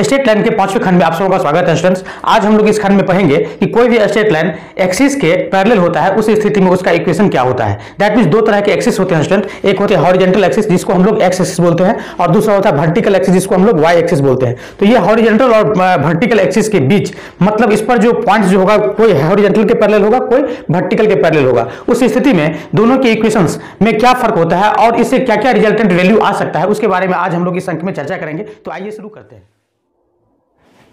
Straight line के 5वें खंड में आप सबका स्वागत है स्टूडेंट्स। आज हम लोग इस खंड में पढ़ेंगे कि कोई भी स्ट्रेट लाइन एक्सिस के पैरेलल होता है, उस स्थिति में उसका इक्वेशन क्या होता है। दैट मींस दो तरह के एक्सिस होते हैं स्टूडेंट, एक होते हैं हॉरिजॉन्टल एक्सिस जिसको हम लोग एक्स एक्सिस बोलते हैं, और दूसरा होता है वर्टिकल एक्सिस जिसको हम लोग वाई एक्सिस बोलते हैं। तो ये हॉरिजॉन्टल और वर्टिकल एक्सिस के बीच मतलब इस पर जो पॉइंट्स जो होगा, कोई हॉरिजॉन्टल के पैरेलल होगा, कोई वर्टिकल के पैरेलल होगा। उस स्थिति में दोनों के इक्वेशंस में क्या फर्क होता है और इससे क्या क्या रिजल्टेंट वैल्यू आ सकता है, उसके बारे में आज हम लोग इस अंक में चर्चा करेंगे। तो आइए शुरू करते हैं।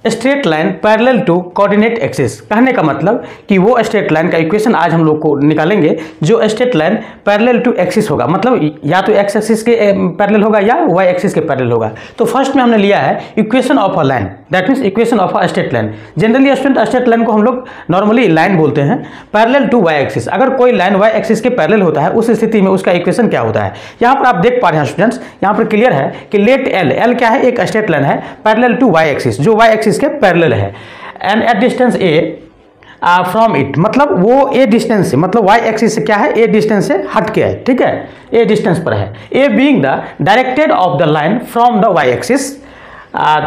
Straight line parallel to coordinate axis, कहने का मतलब कि वो स्ट्रेट लाइन का इक्वेशन आज हम लोग को निकालेंगे जो straight line parallel to axis होगा, मतलब या तो एक्स एक्सिस के पैरेलल होगा या वाई एक्सिस के पैरेलल होगा। तो फर्स्ट में हमने लिया है equation of a line, that means equation of a straight line. Generally straight line को हम लोग नॉर्मली लाइन बोलते हैं पैरेलल टू वाई एक्सिस। अगर कोई लाइन वाई एक्सिस के पैरेलल होता है उस स्थिति में उसका इक्वेशन क्या होता है। यहाँ पर आप देख पा रहे हैं स्टूडेंट्स, यहाँ पर क्लियर है कि लेट एल क्या है, एक स्ट्रेट लाइन है पैरेलल टू वाई एक्सिस जो वाई एक्सिस के पैरेलल है, and at distance A from it, मतलब वो ए डिस्टेंस से, मतलब वाई एक्सिस से क्या है, ए डिस्टेंस से हट के है, ठीक है, ए डिस्टेंस पर है। A being the directed of the line from the Y axis,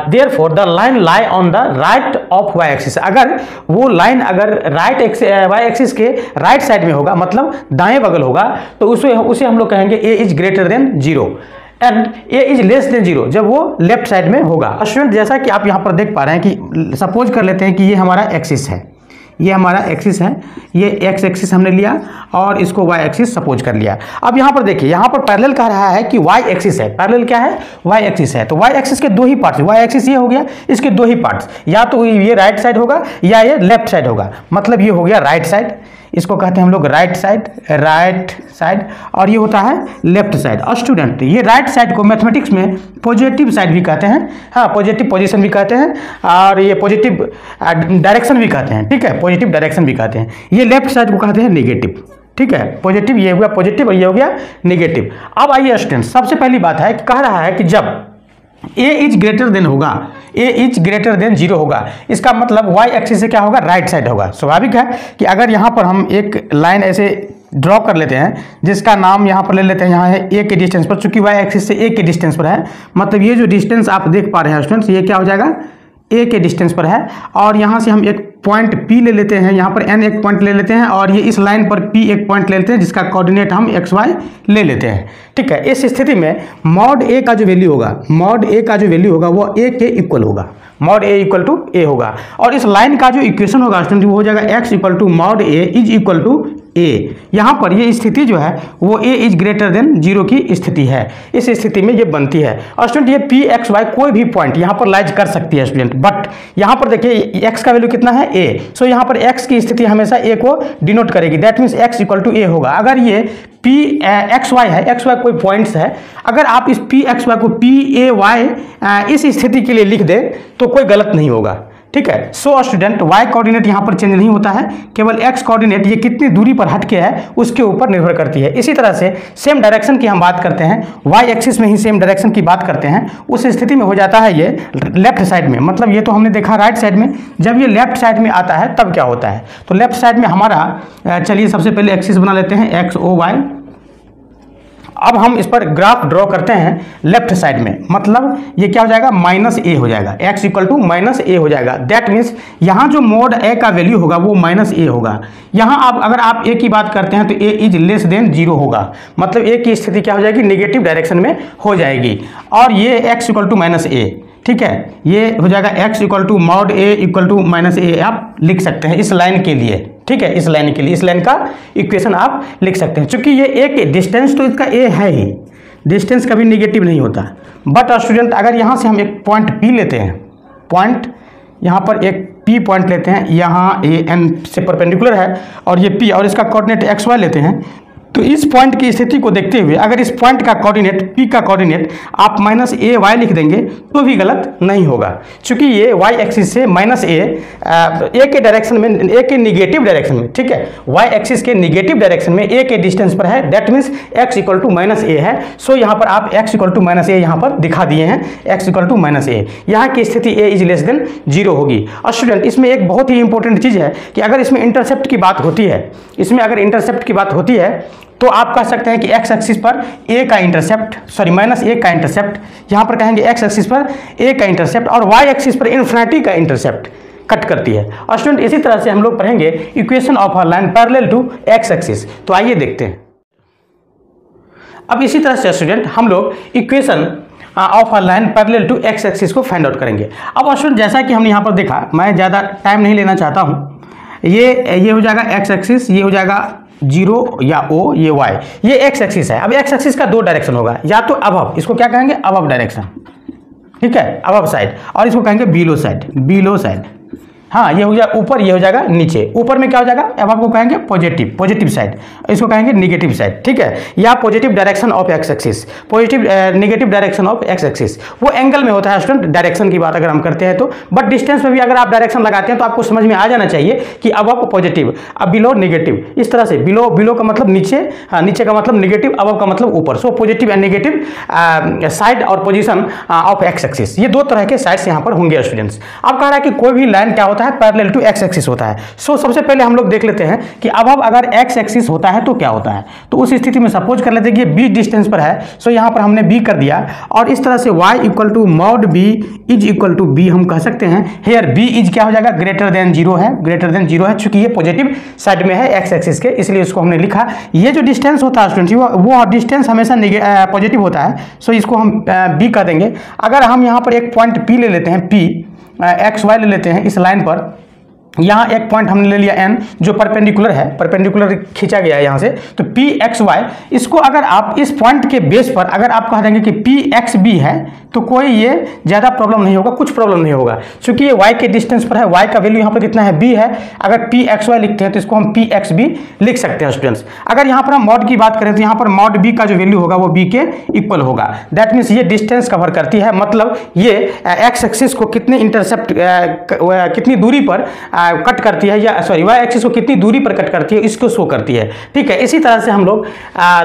therefore the line lie on the right of y axis। अगर वो लाइन अगर राइट y एक्सिस के राइट साइड में होगा, मतलब दाएं बगल होगा, तो उसे हम लोग कहेंगे a is greater than 0 and a is less than 0 जब वो लेफ्ट साइड में होगा। स्टूडेंट जैसा कि आप यहाँ पर देख पा रहे हैं कि सपोज कर लेते हैं कि ये हमारा एक्सिस है, ये हमारा एक्सिस है, ये एक्स एक्सिस हमने लिया और इसको वाई एक्सिस सपोज कर लिया। अब यहाँ पर देखिए, यहाँ पर पैरेलल कह रहा है कि वाई एक्सिस है, पैरेलल क्या है, वाई एक्सिस है। तो वाई एक्सिस के दो ही पार्ट्स, वाई एक्सिस ये हो गया, इसके दो ही पार्ट्स, या तो ये राइट साइड होगा या ये लेफ्ट साइड होगा। मतलब ये हो गया राइट साइड, इसको कहते हैं हम लोग राइट साइड, और ये होता है लेफ्ट साइड। और स्टूडेंट ये राइट साइड को मैथमेटिक्स में पॉजिटिव साइड भी कहते हैं, हाँ पॉजिटिव पोजीशन भी कहते हैं, और ये पॉजिटिव डायरेक्शन भी कहते हैं, ठीक है, पॉजिटिव डायरेक्शन भी कहते हैं। ये लेफ्ट साइड को कहते हैं नेगेटिव, ठीक है, पॉजिटिव ये हो गया पॉजिटिव और ये हो गया नेगेटिव। अब आइए स्टूडेंट, सबसे पहली बात है कि कह रहा है कि जब a इज ग्रेटर देन होगा, a इज ग्रेटर देन 0 होगा, इसका मतलब y एक्सिस से क्या होगा, राइट साइड होगा। स्वाभाविक है कि अगर यहाँ पर हम एक लाइन ऐसे ड्रॉ कर लेते हैं जिसका नाम यहाँ पर ले लेते हैं, यहाँ है a के डिस्टेंस पर, चूंकि y एक्सिस से a के डिस्टेंस पर है, मतलब ये जो डिस्टेंस आप देख पा रहे हैं स्टूडेंट्स, ये क्या हो जाएगा, a के डिस्टेंस पर है। और यहाँ से हम एक पॉइंट P ले लेते हैं, यहाँ पर N एक पॉइंट ले लेते हैं, और ये इस लाइन पर P एक पॉइंट ले लेते हैं जिसका कोऑर्डिनेट हम XY ले लेते हैं, ठीक है। इस स्थिति में मॉड A का जो वैल्यू होगा, वो A के इक्वल होगा, mod A equal to A होगा। और इस लाइन का जो इक्वेशन होगा स्टूडेंट वो हो जाएगा x equal to mod A is equal to A। यहाँ पर ये स्थिति जो है वो A इज ग्रेटर देन 0 की स्थिति है, इस स्थिति में ये बनती है। और स्टूडेंट ये P x y कोई भी पॉइंट यहाँ पर लाइज कर सकती है स्टूडेंट, बट यहाँ पर देखिए x का वैल्यू कितना है, A। सो यहाँ पर x की स्थिति हमेशा A को डिनोट करेगी, that means x equal to A होगा। अगर ये P x y है, x y कोई पॉइंट्स है, अगर आप इस P x y को P A y इस स्थिति के लिए लिख दें तो कोई गलत नहीं होगा, ठीक है। सो स्टूडेंट y कोऑर्डिनेट यहाँ पर चेंज नहीं होता है, केवल x कोऑर्डिनेट ये कितनी दूरी पर हट के है उसके ऊपर निर्भर करती है। इसी तरह से सेम डायरेक्शन की हम बात करते हैं, y एक्सिस में ही सेम डायरेक्शन की बात करते हैं, उस स्थिति में हो जाता है ये लेफ्ट साइड में, मतलब ये तो हमने देखा राइट साइड में, जब ये लेफ्ट साइड में आता है तब क्या होता है। तो लेफ्ट साइड में हमारा, चलिए सबसे पहले एक्सिस बना लेते हैं x o y। अब हम इस पर ग्राफ ड्रॉ करते हैं लेफ्ट साइड में, मतलब ये क्या हो जाएगा, माइनस ए हो जाएगा, x इक्वल टू माइनस ए हो जाएगा। दैट मीन्स यहाँ जो मोड a का वैल्यू होगा वो माइनस ए होगा। यहाँ आप अगर आप a की बात करते हैं तो a इज लेस देन 0 होगा, मतलब a की स्थिति क्या हो जाएगी, नेगेटिव डायरेक्शन में हो जाएगी। और ये x equal to minus a, ठीक है, ये हो जाएगा x equal to mod a equal to minus a, आप लिख सकते हैं इस लाइन के लिए, ठीक है, इस लाइन के लिए, इस लाइन का इक्वेशन आप लिख सकते हैं। चूंकि ये एक डिस्टेंस तो इसका a है ही, डिस्टेंस कभी नेगेटिव नहीं होता। बट स्टूडेंट अगर यहाँ से हम एक पॉइंट P लेते हैं, पॉइंट यहाँ पर एक P पॉइंट लेते हैं, यहाँ a n से परपेंडिकुलर है और ये P, और इसका कोऑर्डिनेट XY लेते हैं, तो इस पॉइंट की स्थिति को देखते हुए अगर इस पॉइंट का कोऑर्डिनेट P का कोऑर्डिनेट आप माइनस ए वाई लिख देंगे तो भी गलत नहीं होगा, क्योंकि ये y एक्सिस से माइनस ए के डायरेक्शन में, ए के निगेटिव डायरेक्शन में, ठीक है, y एक्सिस के निगेटिव डायरेक्शन में a के डिस्टेंस पर है, that means x equal to minus a है। सो यहाँ पर आप x equal to minus a यहाँ पर दिखा दिए हैं, x equal to minus a, यहाँ की स्थिति a इज लेस देन 0 होगी। और स्टूडेंट इसमें एक बहुत ही इंपॉर्टेंट चीज़ है कि अगर इसमें इंटरसेप्ट की बात होती है, इसमें अगर इंटरसेप्ट की बात होती है तो आप कह सकते हैं कि एक्स एक्सिस पर ए का इंटरसेप्ट, सॉरी माइनस ए का इंटरसेप्ट, यहाँ पर कहेंगे एक्स एक्सिस पर ए का इंटरसेप्ट और वाई एक्सिस पर इन्फिनिटी का इंटरसेप्ट कट करती है। और स्टूडेंट इसी तरह से हम लोग पढ़ेंगे equation of a line parallel to X axis. तो आइए देखते हैं। अब इसी तरह से स्टूडेंट हम लोग equation of a line parallel to X axis को फाइंड आउट करेंगे। अब स्टूडेंट जैसा कि हमने यहाँ पर देखा, मैं ज़्यादा टाइम नहीं लेना चाहता हूँ, ये हो जाएगा एक्स एक्सिस, ये हो जाएगा 0 या O, ये Y, ये एक्स एक्सिस है। अब एक्स एक्सिस का दो डायरेक्शन होगा, या तो अबव, इसको क्या कहेंगे अबव डायरेक्शन, ठीक है, अबव साइड, और इसको कहेंगे बिलो साइड, बिलो साइड। हाँ, ये हो जाएगा ऊपर, ये हो जाएगा नीचे। ऊपर में क्या हो जाएगा, अब आपको कहेंगे पॉजिटिव, पॉजिटिव साइड, इसको कहेंगे निगेटिव साइड, ठीक है, या positive direction of x axis, positive negative direction of x axis. वो एंगल में होता है स्टूडेंट, डायरेक्शन की बात अगर हम करते हैं तो, बट डिस्टेंस में भी अगर आप डायरेक्शन लगाते हैं तो आपको समझ में आ जाना चाहिए कि अब आपको पॉजिटिव, अब बिलो नेगेटिव, इस तरह से बिलो, बिलो का मतलब नीचे, नीचे का मतलब निगेटिव, अब का मतलब ऊपर। So positive and negative side और पोजिशन ऑफ एक्स एक्सिस, ये दो तरह के साइड्स यहाँ पर होंगे स्टूडेंट्स। अब कह रहा है कि कोई भी लाइन क्या होता है, पैरेलल टू एक्स एक्सिस होता है। सो सबसे पहले हम लोग देख लेते हैं कि अब अगर एक्स एक्सिस होता है तो क्या होता है। तो उस स्थिति में सपोज कर लेते हैं कि बी डिस्टेंस पर है, सो यहाँ पर हमने बी कर दिया, और इस तरह से y equal to mod B is equal to B हम कह सकते हैं। हेयर बी इज क्या हो जाएगा, ग्रेटर देन 0 है, ग्रेटर देन 0 है, चूंकि ये पॉजिटिव साइड में है एक्स एक्सिस के, इसलिए इसको हमने लिखा। ये जो डिस्टेंस होता है स्टूडेंट, वो डिस्टेंस हमेशा पॉजिटिव होता है, सो इसको हम बी कर देंगे। अगर हम यहाँ पर एक पॉइंट पी ले लेते हैं, पी एक्स वाई ले लेते हैं इस लाइन पर, यहाँ एक पॉइंट हमने ले लिया n जो परपेंडिकुलर है, परपेंडिकुलर खींचा गया है यहाँ से, तो पी एक्स वाई, इसको अगर आप इस पॉइंट के बेस पर अगर आप कह देंगे कि पी एक्स बी है तो कोई ये ज़्यादा प्रॉब्लम नहीं होगा, कुछ प्रॉब्लम नहीं होगा, क्योंकि ये y के डिस्टेंस पर है, y का वैल्यू यहाँ पर कितना है, b है। अगर पी एक्स वाई लिखते हैं तो इसको हम पी एक्स बी लिख सकते हैं स्टूडेंट्स। अगर यहाँ पर हम मॉड की बात करें तो यहाँ पर मॉड b का जो वैल्यू होगा वो b के इक्वल होगा। दैट मीन्स ये डिस्टेंस कवर करती है, मतलब ये एक्स एक्सिस को कितने इंटरसेप्ट, कितनी दूरी पर कट करती है, या सॉरी वाई एक्सिस को कितनी दूरी पर कट करती है, इसको शो करती है, ठीक है। इसी तरह से हम लोग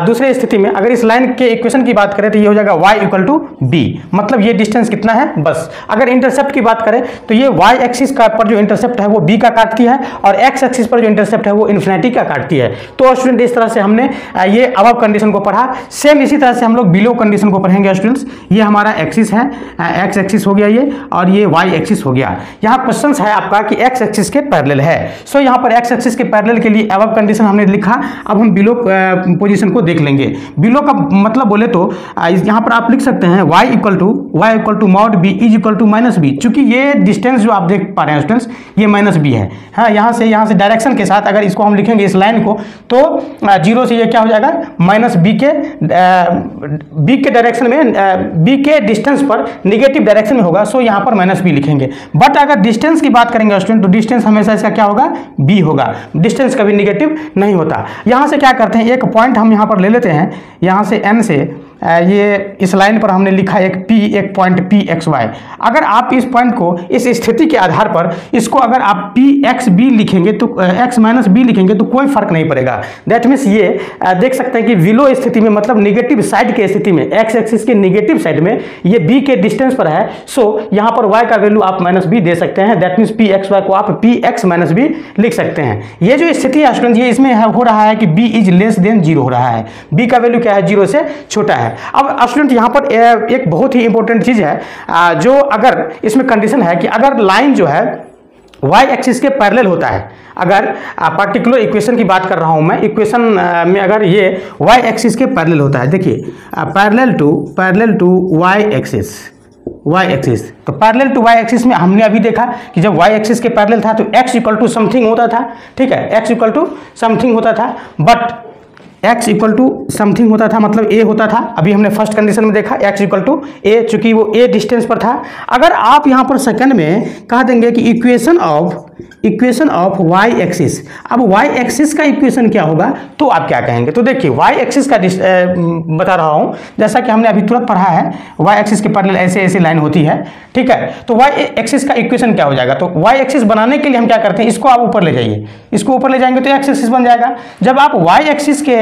दूसरे स्थिति में अगर इस लाइन के इक्वेशन की बात करें तो ये हो जाएगा y इक्वल टू बी, मतलब ये डिस्टेंस कितना है, बस। अगर इंटरसेप्ट की बात करें तो ये y एक्सिस का पर जो इंटरसेप्ट है वो b का काटती है, और x एक्सिस पर जो इंटरसेप्ट है वो इन्फिनिटी का काटती है। तो स्टूडेंट इस तरह से हमने ये अबव कंडीशन को पढ़ा। सेम इसी तरह से हम लोग बिलो कंडीशन को पढ़ेंगे स्टूडेंट्स। ये हमारा एक्सिस है, x एक्सिस हो गया ये, और ये y एक्सिस हो गया। यहाँ क्वेश्चन है आपका कि x एक्सिस के पैरेलल है। सो यहाँ पर x एक्सिस के पैरेलल के लिए अबव कंडीशन हमने लिखा। अब हम बिलो पोजीशन को देख लेंगे। बिलो का मतलब बोले तो यहाँ पर आप लिख सकते हैं y equal to mod b is equal to minus B, चूंकि ये डिस्टेंस जो आप देख पा रहे हैं स्टूडेंट्स ये माइनस बी है। हाँ, यहाँ से डायरेक्शन के साथ अगर इसको हम लिखेंगे इस लाइन को तो 0 से ये क्या हो जाएगा, माइनस बी के डायरेक्शन में, b के डिस्टेंस पर निगेटिव डायरेक्शन में होगा। सो यहाँ पर माइनस बी लिखेंगे। बट अगर डिस्टेंस की बात करेंगे स्टूडेंट तो डिस्टेंस हमेशा इसका क्या होगा, b होगा, डिस्टेंस कभी निगेटिव नहीं होता। यहाँ से क्या करते हैं, एक पॉइंट हम यहाँ पर ले लेते हैं, यहाँ से n से ये इस लाइन पर हमने लिखा एक पॉइंट पी एक्स वाई। अगर आप इस पॉइंट को इस स्थिति के आधार पर इसको अगर आप पी एक्स बी लिखेंगे तो एक्स माइनस बी लिखेंगे तो कोई फर्क नहीं पड़ेगा। दैट मीन्स ये देख सकते हैं कि विलो स्थिति में, मतलब निगेटिव साइड के स्थिति में, एक्स एक्सिस के निगेटिव साइड में ये बी के डिस्टेंस पर है। सो यहाँ पर वाई का वैल्यू आप माइनस बी दे सकते हैं। That means P X Y को आप पी एक्स माइनस बी लिख सकते हैं। ये जो स्थिति है स्टूडेंट, ये इसमें हो रहा है कि बी इज लेस देन 0 हो रहा है, बी का वैल्यू क्या है, 0 से छोटा है। अब स्टूडेंट यहाँ पर एक बहुत ही इंपॉर्टेंट चीज है जो अगर इसमें कंडीशन है कि अगर लाइन जो है y एक्सिस के पैरेलल होता है, अगर पर्टिकुलर इक्वेशन की बात कर रहा हूं मैं, इक्वेशन में अगर ये y एक्सिस के पैरेलल होता है, देखिए पैरेलल टू y एक्सिस, तो पैरेलल टू y एक्सिस में हमने अभी देखा कि जब y एक्सिस के पैरेलल था तो x इक्वल टू समथिंग होता था, ठीक है, x इक्वल टू समथिंग होता था, but x equal to something होता था मतलब a होता था। अभी हमने फर्स्ट कंडीशन में देखा x इक्वल टू a, चूंकि वो a डिस्टेंस पर था। अगर आप यहाँ पर सेकंड में कह देंगे कि इक्वेशन ऑफ y एक्सिस, अब y एक्सिस का इक्वेशन क्या होगा तो आप क्या कहेंगे, तो देखिए y एक्सिस का बता रहा हूँ, जैसा कि हमने अभी तुरंत पढ़ा है y एक्सिस के पैरेलल ऐसे लाइन होती है, ठीक है। तो y एक्सिस का इक्वेशन क्या हो जाएगा, तो y एक्सिस बनाने के लिए हम क्या करते हैं, इसको आप ऊपर ले जाइए, इसको ऊपर ले जाएंगे तो x एक्सिस बन जाएगा। जब आप y एक्सिस के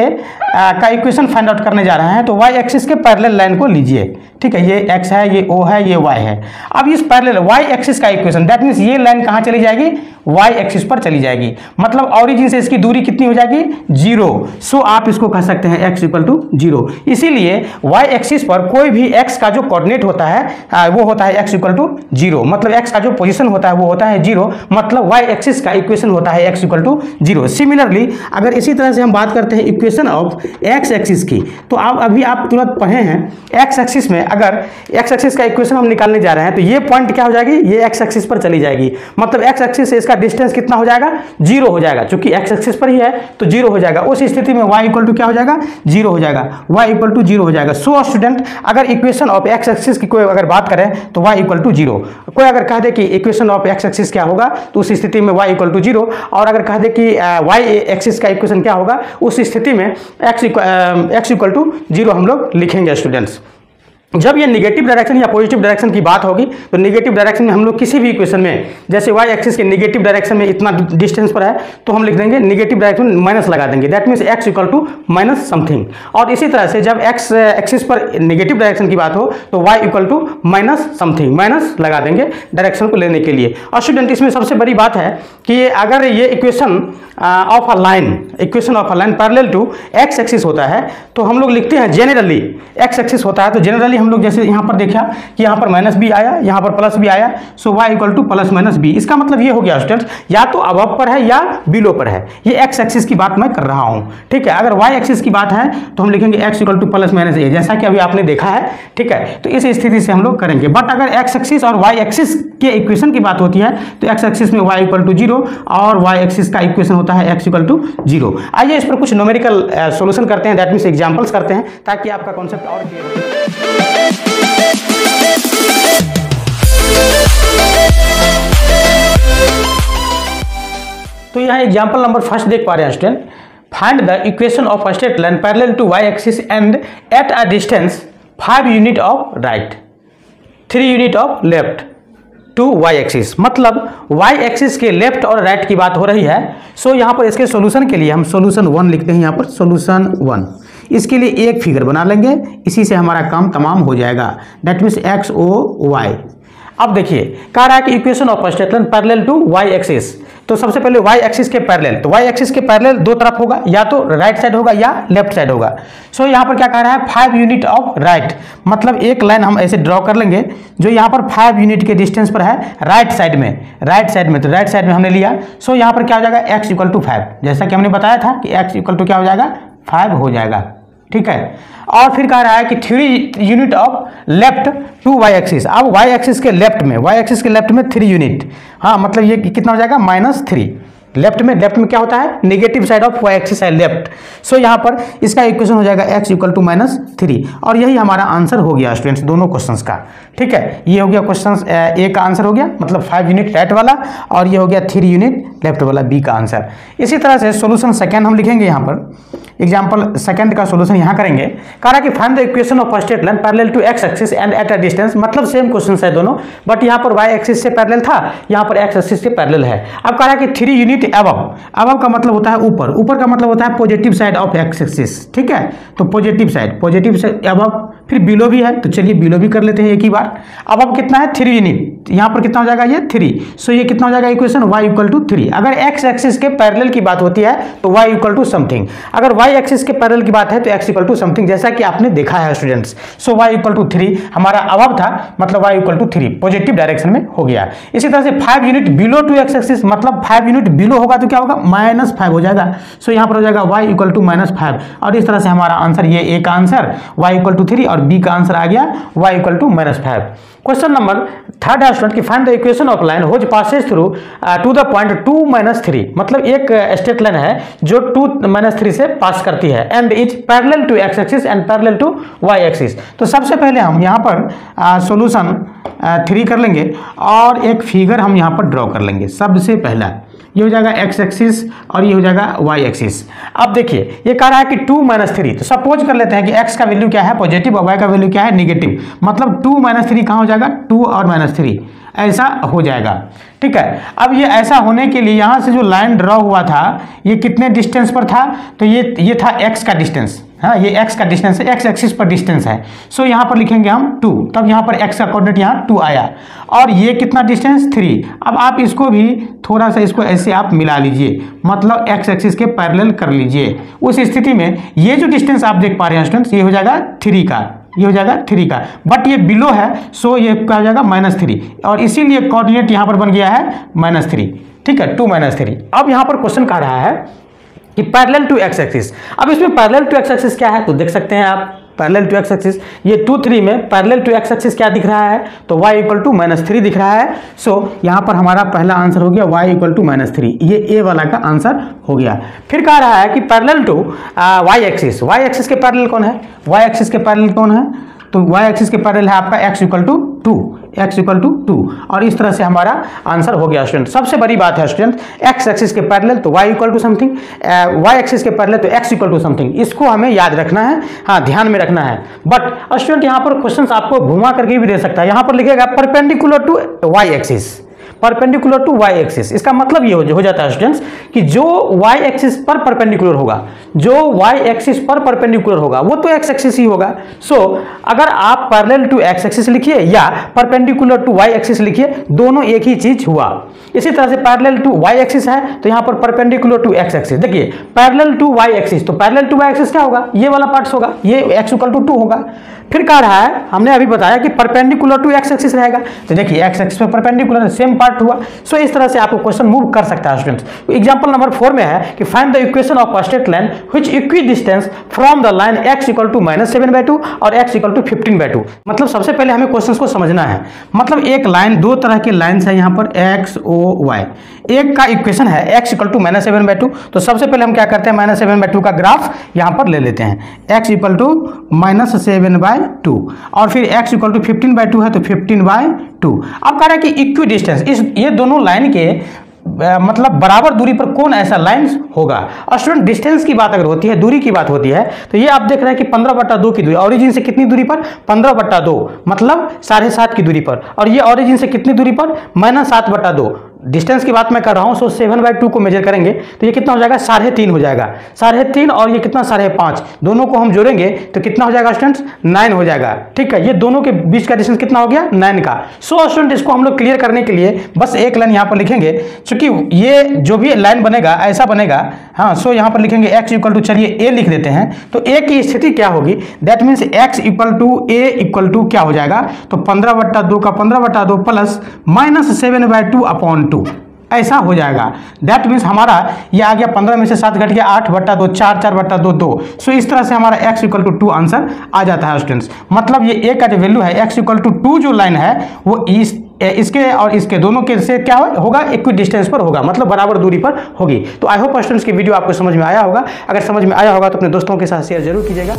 का इक्वेशन फाइंड आउट करने जा रहे हैं, तो y एक्सिस के पैरेलल लाइन को लीजिए, ठीक है, ये x है, ये o है, ये y है। अब इस पैरेलल y एक्सिस का इक्वेशन, दैट मीन्स ये लाइन कहाँ चली जाएगी, y एक्सिस पर चली जाएगी, मतलब ओरिजिन से इसकी दूरी कितनी हो जाएगी, 0। सो आप इसको कह सकते हैं x इक्वल टू 0। इसीलिए y एक्सिस पर कोई भी x का जो कोऑर्डिनेट होता है वो होता है x इक्वल टू 0, मतलब x का जो पोजीशन होता है वो होता है 0, मतलब y एक्सिस का इक्वेशन होता है x इक्वल टू 0। सिमिलरली अगर इसी तरह से हम बात करते हैं इक्वेशन ऑफ x एक्सिस की, तो अभी आप तुरंत पढ़े हैं x एक्सिस में, अगर x एक्सिस का इक्वेशन हम निकालने जा रहे हैं तो ये पॉइंट क्या हो जाएगी, ये x एक्सिस पर चली जाएगी, मतलब x एक्सिस से इसका डिस्टेंस कितना हो जाएगा, 0 हो जाएगा, क्योंकि x एक्सिस पर ही है तो 0 हो जाएगा। उस स्थिति में y इक्वल टू क्या हो जाएगा, 0 हो जाएगा, y इक्वल टू 0 हो जाएगा। सो स्टूडेंट, अगर इक्वेशन ऑफ x एक्सिस की कोई अगर बात करें तो y इक्वल टू 0, कोई अगर कह दे कि इक्वेशन ऑफ x एक्सिस क्या होगा तो उस स्थिति में y इक्वल टू 0, और अगर कह दे कि y एक्सिस का इक्वेशन क्या होगा उस स्थिति में x इक्वल टू 0 हम लोग लिखेंगे स्टूडेंट्स। जब ये निगेटिव डायरेक्शन या पॉजिटिव डायरेक्शन की बात होगी तो निगेटिव डायरेक्शन में हम लोग किसी भी इक्वेशन में, जैसे y एक्सिस के निगेटिव डायरेक्शन में इतना डिस्टेंस पर है तो हम लिख देंगे निगेटिव डायरेक्शन में माइनस लगा देंगे, that means x equal to minus something. और इसी तरह से जब x एक्सिस पर नेगेटिव डायरेक्शन की बात हो तो y equal to minus something, minus लगा देंगे डायरेक्शन को लेने के लिए। और स्टूडेंट इसमें सबसे बड़ी बात है कि अगर ये equation of a line parallel to x axis होता है तो हम लोग लिखते हैं जनरली x एक्सिस होता है तो जनरली हम लोग जैसे यहाँ पर देखा कि यहाँ पर माइनस बी आया, यहाँ पर प्लस बी आया, so y equal to plus minus B. इसका मतलब ये हो गया स्टूडेंट्स, या तो अबव पर है या बिलो पर है। ये x एक्सिस की बात मैं कर रहा हूँ, ठीक है। अगर y एक्सिस की बात है तो हम लिखेंगे x equal to plus minus a, जैसा कि अभी आपने देखा है, ठीक है। तो इस स्थिति से हम लोग करेंगे। बट अगर x एक्सिस और y एक्सिस के इक्वेशन की बात होती है तो x एक्सिस में y इक्वल टू 0 और y एक्सिस का इक्वेशन होता है x इक्वल टू 0। आइए इस पर कुछ न्यूमेरिकल सॉल्यूशन करते हैं, दैट मीन्स एग्जांपल्स करते हैं, ताकि आपका कॉन्सेप्ट और क्लियर हो। तो यहाँ एग्जांपल नंबर फर्स्ट देख पा रहे हैं student, find the equation of a straight line parallel to y axis and at a distance 5 unit of right 3 unit of left to y axis, मतलब y एक्सिस के left और right की बात हो रही है। सो यहाँ पर इसके सॉल्यूशन के लिए हम सॉल्यूशन 1 लिखते हैं, यहाँ पर सॉल्यूशन 1। इसके लिए एक फिगर बना लेंगे, इसी से हमारा काम तमाम हो जाएगा, that means x o y। अब देखिए कह रहा है कि equation of a straight line parallel to y axis, तो सबसे पहले y एक्सिस के पैरेलल, तो y एक्सिस के पैरेलल दो तरफ होगा, या तो राइट साइड होगा या लेफ्ट साइड होगा। सो यहाँ पर क्या कह रहा है, 5 यूनिट ऑफ राइट, मतलब एक लाइन हम ऐसे ड्रॉ कर लेंगे जो यहाँ पर 5 यूनिट के डिस्टेंस पर है राइट साइड में, तो राइट साइड में हमने लिया। सो यहाँ पर क्या हो जाएगा, x इक्वल टू 5, जैसा कि हमने बताया था कि x इक्वल टू क्या हो जाएगा, 5 हो जाएगा, ठीक है। और फिर कह रहा है कि 3 unit of left to y axis. अब y एक्सिस के लेफ्ट में 3 यूनिट, हाँ मतलब ये कितना हो जाएगा, -3। लेफ्ट में क्या होता है, negative side of y axis है लेफ्ट। सो यहाँ पर इसका इक्वेशन हो जाएगा x इक्वल टू -3, और यही हमारा आंसर हो गया स्टूडेंट्स दोनों क्वेश्चंस का, ठीक है। ये हो गया क्वेश्चन ए का आंसर हो गया, मतलब 5 यूनिट राइट वाला, और ये हो गया 3 यूनिट लेफ्ट वाला बी का आंसर। इसी तरह से सोल्यूशन सेकेंड हम लिखेंगे, यहाँ पर एग्जाम्पल सेकंड का सोल्यूशन यहाँ करेंगे। कह रहा कि find the equation of a straight line parallel to x axis and at a distance, मतलब सेम क्वेश्चन है दोनों, बट यहाँ पर y एक्सिस से पैरेलल था, यहाँ पर x एक्सिस से पैरेलल है। अब कह रहा है कि 3 यूनिट अबव का मतलब होता है ऊपर का मतलब होता है positive side of x axis, ठीक है। तो पॉजिटिव साइड अबव, फिर बिलो भी है, तो चलिए बिलो भी कर लेते हैं एक ही बार। अबव कितना है, 3 यूनिट, यहाँ पर कितना हो जाएगा, ये 3। सो ये कितना हो जाएगा इक्वेशन, y इक्वल टू 3। अगर x एक्सिस के पैरेलल की बात होती है तो y इक्वल टू समथिंग, अगर y एक्सिस के पैरेलल की बात है तो x इक्वल टू समथिंग, जैसा कि आपने देखा है students. So y equal to 3 हमारा अबव था, मतलब y equal to 3 positive direction में हो गया। इसी तरह से 5 unit below to x axis, मतलब 5 यूनिट बिलो होगा तो क्या होगा, -5 हो जाएगा। सो यहाँ पर हो जाएगा y इक्वल टू -5, और इस तरह से हमारा आंसर, ये a का आंसर y इक्वल टू 3 और b का आंसर आ गया y equal to -5। Question number third है स्टूडेंट कि find the equation of line which passes through to the point 2-3, मतलब एक स्ट्रेट लाइन है जो 2-3 से पास करती है, and is parallel to x axis and parallel to y axis. तो सबसे पहले हम यहाँ पर सॉल्यूशन 3 कर लेंगे और एक फिगर हम यहाँ पर ड्रॉ कर लेंगे। सबसे पहला ये हो जाएगा x एक्सिस और ये हो जाएगा y एक्सिस। अब देखिए ये कह रहा है कि 2-3, तो सपोज कर लेते हैं कि x का वैल्यू क्या है, पॉजिटिव, और y का वैल्यू क्या है, नेगेटिव, मतलब 2-3 कहाँ हो जाएगा, 2 और -3 ऐसा हो जाएगा, ठीक है। अब ये ऐसा होने के लिए यहाँ से जो लाइन ड्रॉ हुआ था ये कितने डिस्टेंस पर था, तो ये था x का डिस्टेंस, हाँ ये x का डिस्टेंस है, x एक्सिस पर डिस्टेंस है। सो यहाँ पर लिखेंगे हम 2, तब यहाँ पर x का कोऑर्डिनेट यहाँ 2 आया, और ये कितना डिस्टेंस 3। अब आप इसको भी थोड़ा सा इसको ऐसे आप मिला लीजिए, मतलब x एक्सिस के पैरेलल कर लीजिए। उस स्थिति में ये जो डिस्टेंस आप देख पा रहे हैं स्टूडेंट्स, ये हो जाएगा 3 का, ये हो जाएगा 3 का, बट ये बिलो है, सो ये क्या हो जाएगा -3, और इसीलिए कोऑर्डिनेट यहाँ पर बन गया है -3, ठीक है, 2 - 3। अब यहाँ पर क्वेश्चन कह रहा है कि पैरेलल टू x एक्सिस। अब इसमें पैरेलल टू x एक्सिस क्या है, तो देख सकते हैं आप पैरेलल टू x एक्सिस, ये 2, 3 में पैरेलल टू x एक्सिस क्या दिख रहा है, तो y = -3 दिख रहा है। सो यहाँ पर हमारा पहला आंसर हो गया y = -3, ये a वाला का आंसर हो गया। फिर कह रहा है कि parallel to y axis, y axis के पैरेलल कौन है, y एक्सिस के पैरेलल कौन है, तो y एक्सिस के पैरेलल है आपका x = 2, x = 2, और इस तरह से हमारा आंसर हो गया स्टूडेंट। सबसे बड़ी बात है स्टूडेंट, x एक्सिस के पैरेलल तो y = समथिंग, y एक्सिस के पैरेलल तो x = समथिंग, इसको हमें याद रखना है, हाँ ध्यान में रखना है। बट स्टूडेंट यहाँ पर क्वेश्चन आपको घुमा करके भी दे सकता है, यहाँ पर लिखेगा perpendicular to y axis, perpendicular to y axis. इसका मतलब ये हो जाता है स्टूडेंट्स कि जो y एक्सिस पर परपेंडिकुलर होगा, जो y एक्सिस पर परपेंडिकुलर होगा वो तो x एक्सिस ही होगा। सो अगर आप पैरेलल टू x एक्सिस लिखिए या परपेंडिकुलर टू y एक्सिस लिखिए, दोनों एक ही चीज हुआ। इसी तरह से पैरेलल टू y एक्सिस है तो यहाँ पर परपेंडिकुलर टू x एक्सिस, देखिए पैरेलल टू y एक्सिस, तो पैरेलल टू y एक्सिस क्या होगा, ये वाला पार्ट्स होगा, ये x = 2 होगा। फिर कह रहा है, हमने अभी बताया कि परपेंडिकुलर टू x एक्सिस रहेगा, तो देखिए x एक्सिस पे परपेंडिकुलर सेम पार्ट हुआ। सो इस तरह से आपको क्वेश्चन मूव कर सकता है स्टूडेंट्स। एग्जांपल नंबर 4 में है कि find the equation of a straight line which equi distance from the line x = -7/2 और x = 15/2। मतलब सबसे पहले हमें क्वेश्चंस को समझना है। मतलब एक लाइन, दो तरह की लाइंस है यहाँ पर x o y, एक का इक्वेशन है x = -7/2, तो सबसे पहले हम क्या करते हैं, -7/2 का ग्राफ यहाँ पर ले लेते हैं, x = -7/2, और फिर x = 15/2 है तो 15/2। अब कह रहा है कि इक्वी डिस्टेंस, इस ये दोनों लाइन के मतलब बराबर दूरी पर कौन ऐसा लाइन होगा। और स्टूडेंट डिस्टेंस की बात अगर होती है, दूरी की बात होती है, तो ये आप देख रहे हैं कि 15/2 की दूरी, ओरिजिन से कितनी दूरी पर, 15/2, मतलब 7.5 की दूरी पर, और ये ओरिजिन से कितनी दूरी पर, -7/2। डिस्टेंस की बात मैं कर रहा हूं, सो 7/2 को मेजर करेंगे तो ये कितना हो जाएगा, 3.5 हो जाएगा, 3.5, और ये कितना 5.5, दोनों को हम जोड़ेंगे तो कितना हो जाएगा स्टूडेंट्स, 9 हो जाएगा। ठीक है, ये दोनों के बीच का डिस्टेंस कितना हो गया, 9 का। सो स्टूडेंट इसको हम लोग क्लियर करने के लिए बस एक लाइन यहाँ पर लिखेंगे, क्योंकि ये जो भी लाइन बनेगा ऐसा बनेगा, हाँ। सो यहाँ पर लिखेंगे x = चलिए a लिख देते हैं, तो a की स्थिति क्या होगी, दैट मीन्स x = a क्या हो जाएगा, तो 15/2 का 15/2 प्लस -7/2/2 ऐसा हो जाएगा। दैट मीन्स हमारा ये आ गया 15 में से 7 घट गया 8/2, 4/2, 2। सो इस तरह से हमारा x = 2 आंसर आ जाता है स्टूडेंट्स। मतलब ये a का जो वैल्यू है x = 2 जो लाइन है वो इसके और इसके दोनों के से क्या होगा, इक्वी डिस्टेंस पर होगा, मतलब बराबर दूरी पर होगी। तो आई होप स्टूडेंट्स की वीडियो आपको समझ में आया होगा। अगर समझ में आया होगा तो अपने दोस्तों के साथ शेयर जरूर कीजिएगा।